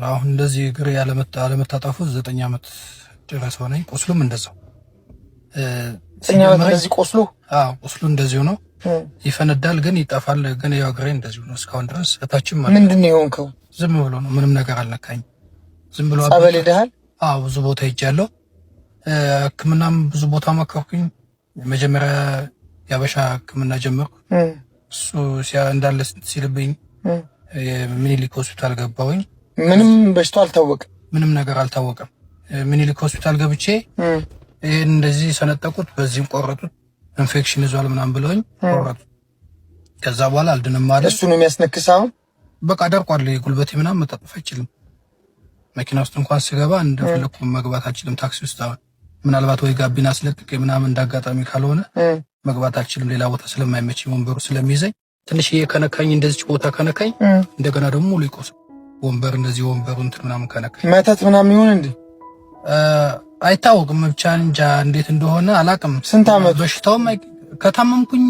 አሁን እንደዚህ እግሬ ያለመታጠፉ 9 ዓመት ድረስ ሆነኝ። ቁስሉም እንደዛው 9 ዓመት እንደዚህ ቁስሉ ቁስሉ እንደዚሁ ነው። ይፈነዳል ግን ይጠፋል። ግን ያው እግሬ እንደዚሁ ነው እስካሁን ድረስ። እታችም ማለት ምንድነው የሆንከው? ዝም ብሎ ነው፣ ምንም ነገር አልነካኝ። ዝም ብሎ ጸበል ሄደሃል? ብዙ ቦታ ሄጃለሁ። ሕክምናም ብዙ ቦታ መከርኩኝ። መጀመሪያ ያበሻ ሕክምና ጀመርኩ። እሱ እንዳለ ሲልብኝ ሚኒሊክ ሆስፒታል ገባሁኝ። ምንም በሽታው አልታወቀም፣ ምንም ነገር አልታወቀም። ሚኒሊክ ሆስፒታል ገብቼ ይሄን እንደዚህ ሰነጠቁት፣ በዚህም ቆረጡት፣ ኢንፌክሽን ይዟል ምናምን ብለውኝ ቆረጡት። ከዛ በኋላ አልድንም ማለት እሱ ነው የሚያስነክሳው። በቃ ደርቋል። ጉልበቴ ምናምን መጣጥፍ አይችልም። መኪና ውስጥ እንኳን ስገባ እንደፈለኩ መግባት አልችልም። ታክሲ ውስጥ አሁን ምናልባት ወይ ጋቢና አስለቅቄ ምናምን እንዳጋጣሚ ካልሆነ መግባት አልችልም። ሌላ ቦታ ስለማይመች ወንበሩ ስለሚይዘኝ ትንሽዬ ከነካኝ እንደዚህ ቦታ ከነካኝ እንደገና ደግሞ ሙሉ ይቆስ ወንበር እንደዚህ ወንበሩ እንትን ምናምን ከነካኝ መተት ምናምን ይሁን እንዴ አይታወቅም። ብቻ እንጃ እንዴት እንደሆነ አላቅም። ስንት ዓመት በሽታውም ከታመምኩኝ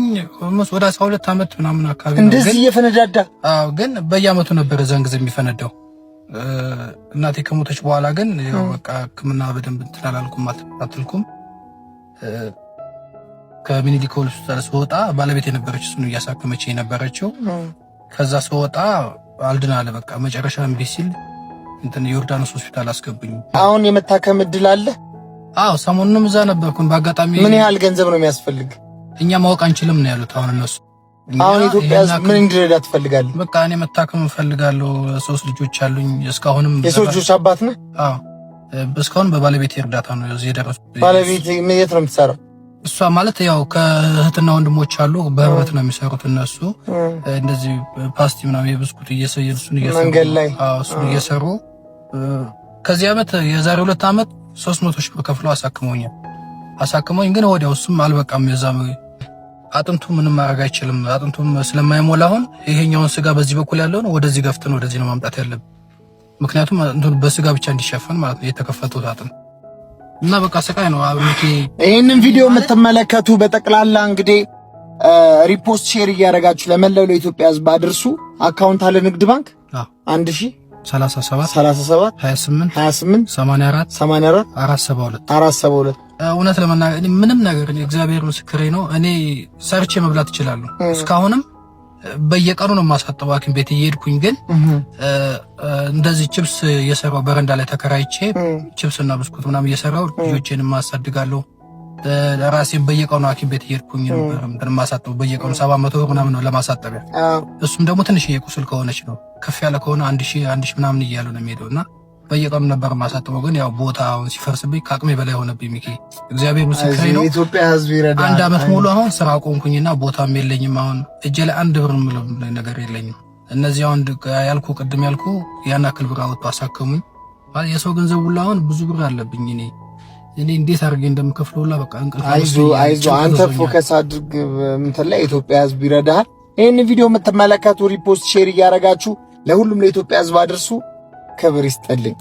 ወደ 12 ዓመት ምናምን አካባቢ ነው። እንደዚህ እየፈነዳዳ ግን በየዓመቱ ነበር እዛን ጊዜ የሚፈነዳው። እናቴ ከሞተች በኋላ ግን በቃ ሕክምና በደንብ እንትን አላልኩም አትልኩም። ከሚኒሊክ ሆስፒታል ስወጣ ባለቤት የነበረች እሱን እያሳከመች የነበረችው። ከዛ ስወጣ አልድን አለ በቃ መጨረሻ እምቢ ሲል እንትን ዮርዳኖስ ሆስፒታል አስገቡኝ። አሁን የመታከም እድል አለ? ሰሞኑንም እዛ ነበርኩኝ በአጋጣሚ። ምን ያህል ገንዘብ ነው የሚያስፈልግ? እኛ ማወቅ አንችልም ነው ያሉት። አሁን እነሱ አሁን ኢትዮጵያ ምን እንድረዳ ትፈልጋለህ? በቃ እኔ መታከም እፈልጋለሁ። 3 ልጆች አሉኝ። እስካሁንም የሶስት ልጆች አባት ነህ? እስካሁን በባለቤቴ እርዳታ ነው እዚህ የደረስኩት። ባለቤቴ የት ነው የምትሰራው? እሷ ማለት ያው ከእህትና ወንድሞች አሉ፣ በህብረት ነው የሚሰሩት እነሱ። እንደዚህ ፓስቲ ምናምን የብስኩት እየሰየሱን መንገድ ላይ እሱን እየሰሩ ከዚህ ዓመት የዛሬ 2 ዓመት 300 ሺህ ብር ከፍለው አሳክመውኝ ግን ወዲያው እሱም አልበቃም። የዛም አጥንቱ ምንም ማድረግ አይችልም። አጥንቱም ስለማይሞላ አሁን ይሄኛውን ስጋ በዚህ በኩል ያለውን ወደዚህ ገፍተን ወደዚህ ነው ማምጣት ያለብን። ምክንያቱም በስጋ ብቻ እንዲሸፈን ማለት ነው የተከፈቱት አጥንት እና በቃ ስቃይ ነው። ይሄንን ቪዲዮ የምትመለከቱ በጠቅላላ እንግዲህ ሪፖስት ሼር እያደረጋችሁ ለመላው ለኢትዮጵያ ሕዝብ አድርሱ። አካውንት አለ ንግድ ባንክ 37 28 84 472 እውነት ለመናገር ምንም ነገር እግዚአብሔር ምስክሬ ነው። እኔ ሰርቼ መብላት እችላለሁ። እስካሁንም በየቀኑ ነው የማሳጥበው ሐኪም ቤት እየሄድኩኝ። ግን እንደዚህ ችፕስ እየሰራው በረንዳ ላይ ተከራይቼ ችፕስ እና ብስኩት ምናምን እየሰራው ልጆቼን ማሳድጋለሁ። ራሴን በየቀኑ ሐኪም ቤት እየሄድኩኝ ነበር ማሳጥበው። በየቀኑ 700 ብር ምናምን ነው ለማሳጠቢያ። እሱም ደግሞ ትንሽዬ ቁስል ከሆነች ነው። ከፍ ያለ ከሆነ 1000 ምናምን እያሉ ነው የሚሄደውና በየቀኑ ነበር ማሳጥበው። ግን ያው ቦታውን ሲፈርስብኝ ከአቅሜ በላይ ሆነብኝ። ሚኪ እግዚአብሔር ምስክሬ ነው። ኢትዮጵያ ሕዝብ ይረዳል። 1 ዓመት ሙሉ አሁን ስራ ቆምኩኝና ቦታም የለኝም። አሁን እጄ ላይ 1 ብር ምንም ነገር የለኝም። እነዚህ አሁን ቅድም ያልኩ ያን አክል ብር አወጡ አሳከሙኝ። የሰው ገንዘብ ሁሉ አሁን ብዙ ብር አለብኝ። እኔ እንዴት አድርጌ እንደምከፍለውላ በቃ እንቅልፍ አይዞ አንተ ፎከስ አድርግ። እንትን ላይ ኢትዮጵያ ሕዝብ ይረዳል። ይሄን ቪዲዮ የምትመለከቱ ሪፖስት ሼር እያደረጋችሁ ለሁሉም ለኢትዮጵያ ሕዝብ አድርሱ። ክብር ይስጥልኝ።